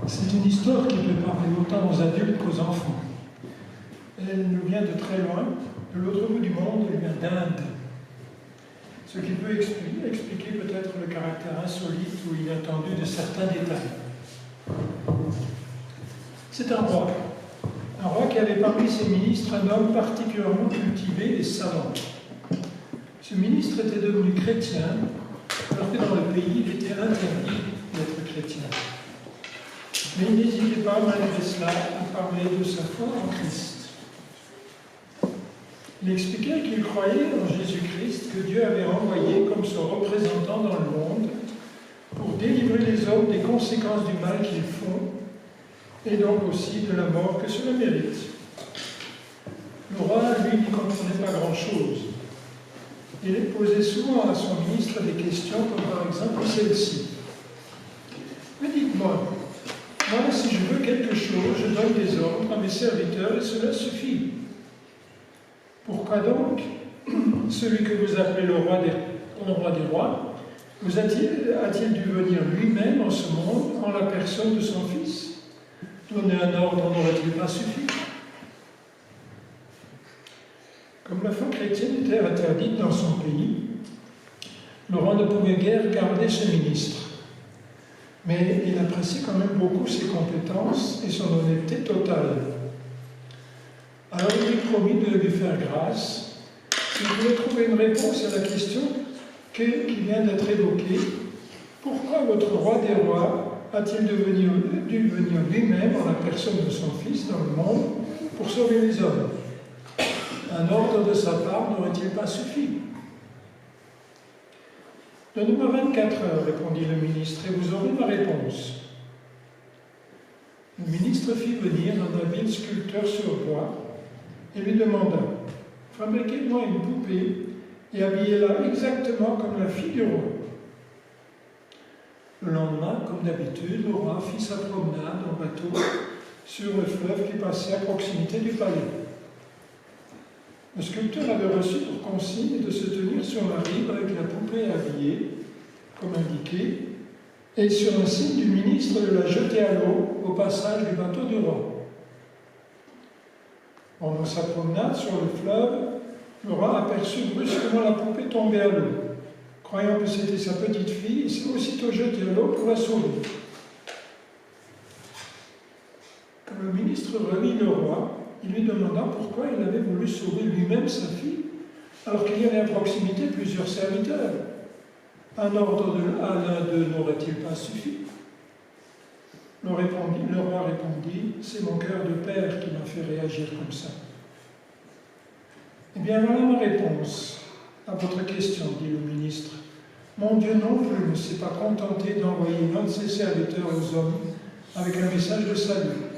C'est une histoire qui peut parler autant aux adultes qu'aux enfants. Elle nous vient de très loin, de l'autre bout du monde, elle vient d'Inde. Ce qui peut expliquer peut-être le caractère insolite ou inattendu de certains détails. C'est un roi qui avait parmi ses ministres un homme particulièrement cultivé et savant. Ce ministre était devenu chrétien, alors que dans le pays, il était interdit d'être chrétien. Mais il n'hésitait pas, malgré cela, à parler de sa foi en Christ. Il expliquait qu'il croyait en Jésus-Christ que Dieu avait envoyé comme son représentant dans le monde pour délivrer les hommes des conséquences du mal qu'ils font et donc aussi de la mort que cela mérite. Le roi, lui, n'y comprenait pas grand-chose. Il posait souvent à son ministre des questions comme par exemple celle-ci. Mais dites-moi, moi, si je veux quelque chose, je donne des ordres à mes serviteurs et cela suffit. Pourquoi donc celui que vous appelez le roi des rois vous a-t-il dû venir lui-même en ce monde en la personne de son fils? Donner un ordre n'aurait-il pas suffi? Comme la foi chrétienne était interdite dans son pays, le roi ne pouvait guère garder ce ministre. Mais il appréciait quand même beaucoup ses compétences et son honnêteté totale. Alors il lui promit de lui faire grâce s'il voulait trouver une réponse à la question qui vient d'être évoquée. Pourquoi votre roi des rois a-t-il dû venir lui-même en la personne de son fils dans le monde pour sauver les hommes? Un ordre de sa part n'aurait-il pas suffi? Donnez-moi 24 heures, répondit le ministre, et vous aurez ma réponse. Le ministre fit venir un habile sculpteur sur bois et lui demanda « Fabriquez-moi une poupée et habillez-la exactement comme la fille du roi. » Le lendemain, comme d'habitude, le roi fit sa promenade en bateau sur le fleuve qui passait à proximité du palais. Le sculpteur avait reçu pour consigne de se tenir sur la rive avec la poupée habillée, comme indiqué, et sur un signe du ministre de la jeter à l'eau au passage du bateau du roi. Pendant sa promenade sur le fleuve, le roi aperçut brusquement la poupée tomber à l'eau. Croyant que c'était sa petite fille, il s'est aussitôt jeté à l'eau pour la sauver. Quand le ministre revit le roi, il lui demanda pourquoi il avait voulu sauver lui-même sa fille, alors qu'il y avait à proximité plusieurs serviteurs. Un ordre à l'un d'eux n'aurait-il pas suffi? Le roi répondit, c'est mon cœur de père qui m'a fait réagir comme ça. Eh bien, voilà ma réponse à votre question, dit le ministre. Mon Dieu non plus ne s'est pas contenté d'envoyer l'un de ses serviteurs aux hommes avec un message de salut.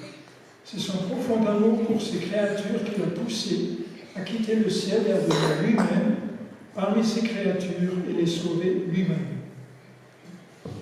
C'est son profond amour pour ses créatures qui l'a poussé à quitter le ciel et à venir lui-même parmi ses créatures et les sauver lui-même.